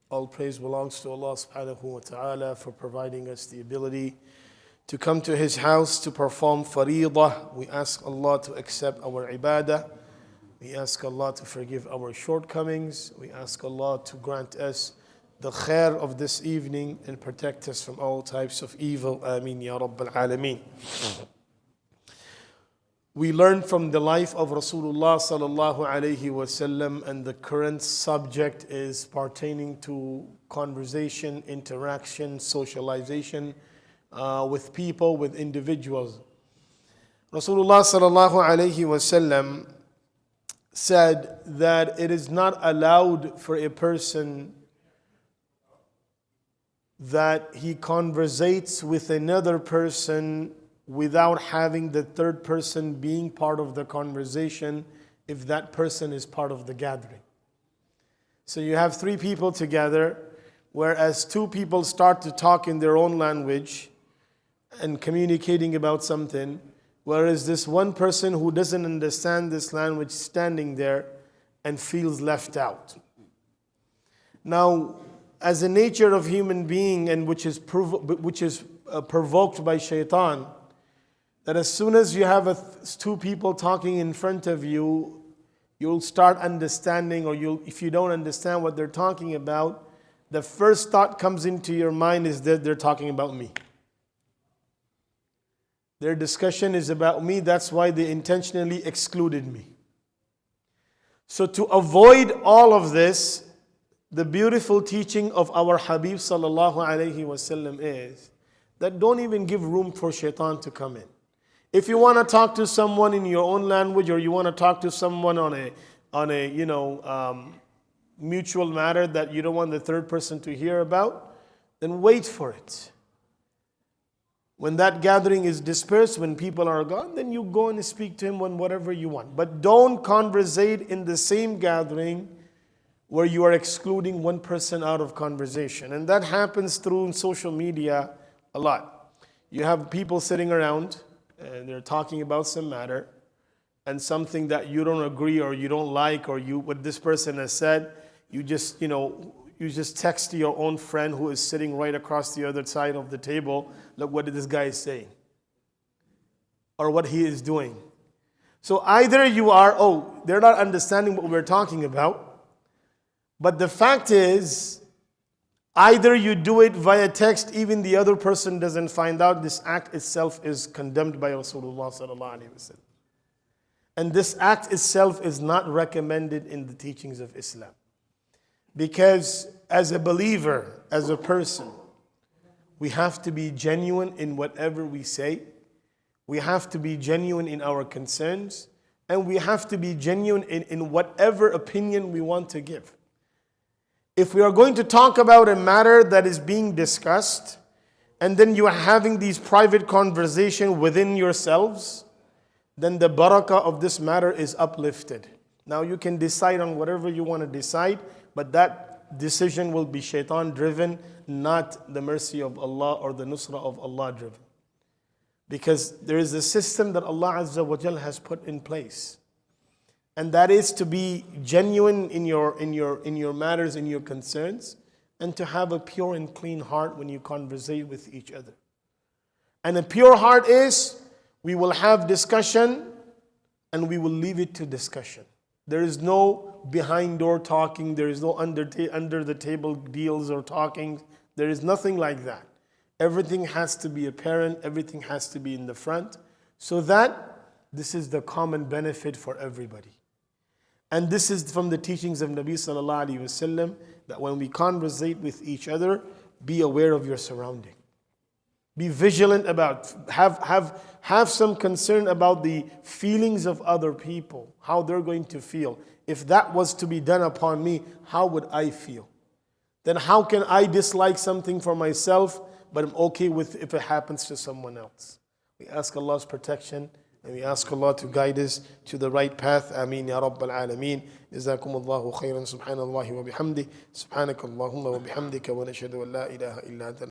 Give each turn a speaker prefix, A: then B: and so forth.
A: All praise belongs to Allah subhanahu wa ta'ala for providing us the ability to come to His house to perform faridah. We ask Allah to accept our ibadah. We ask Allah to forgive our shortcomings. We ask Allah to grant us the khair of this evening and protect us from all types of evil. Ameen ya Rabbil Alameen. We learned from the life of Rasulullah sallallahu alaihi wasallam, and the current subject is pertaining to conversation, interaction, socialization with people, with individuals. Rasulullah sallallahu alaihi wasallam said that it is not allowed for a person that he conversates with another person without having the third person being part of the conversation if that person is part of the gathering. So you have three people together, whereas two people start to talk in their own language and communicating about something, whereas this one person who doesn't understand this language standing there and feels left out. Now, as a nature of human being, and which is provoked by shaitan, that as soon as you have two people talking in front of you, you'll start understanding, or if you don't understand what they're talking about, the first thought comes into your mind is that they're talking about me. Their discussion is about me, that's why they intentionally excluded me. So to avoid all of this, the beautiful teaching of our Habib sallallahu alaihi wasallam is that don't even give room for shaitan to come in. If you want to talk to someone in your own language, or you want to talk to someone on a mutual matter that you don't want the third person to hear about, then wait for it. When that gathering is dispersed, when people are gone, then you go and speak to him on whatever you want. But don't conversate in the same gathering where you are excluding one person out of conversation. And that happens through social media a lot. You have people sitting around and they're talking about some matter, and something that you don't agree or you don't like, or what this person has said, you just text your own friend who is sitting right across the other side of the table, look what this guy is saying or what he is doing. So either you are, they're not understanding what we're talking about, but the fact is, either you do it via text, even the other person doesn't find out, this act itself is condemned by Rasulullah sallallahu alaihi wasallam. And this act itself is not recommended in the teachings of Islam. Because as a believer, as a person, we have to be genuine in whatever we say. We have to be genuine in our concerns. And we have to be genuine in whatever opinion we want to give. If we are going to talk about a matter that is being discussed, and then you are having these private conversations within yourselves, then the barakah of this matter is uplifted. Now you can decide on whatever you want to decide, but that decision will be shaitan driven, not the mercy of Allah or the nusrah of Allah driven. Because there is a system that Allah Azza wa Jal has put in place. And that is to be genuine in your matters, in your concerns, and to have a pure and clean heart when you conversate with each other. And a pure heart is, we will have discussion and we will leave it to discussion. There is no behind door talking, there is no under the table deals or talking. There is nothing like that. Everything has to be apparent, everything has to be in the front, so that this is the common benefit for everybody. And this is from the teachings of Nabi sallallahu alaihi wasallam, that when we conversate with each other, be aware of your surrounding. Be vigilant about, have some concern about the feelings of other people, how they're going to feel. If that was to be done upon me, how would I feel? Then how can I dislike something for myself, but I'm okay with if it happens to someone else? We ask Allah's protection. And we ask Allah to guide us to the right path. Ameen ya Rabbil Alameen. Jazakumullahu khairan. Subhanallahi wa bihamdi. Subhanakallahumma wa bihamdika wa nashhadu an la ilaha illa anta.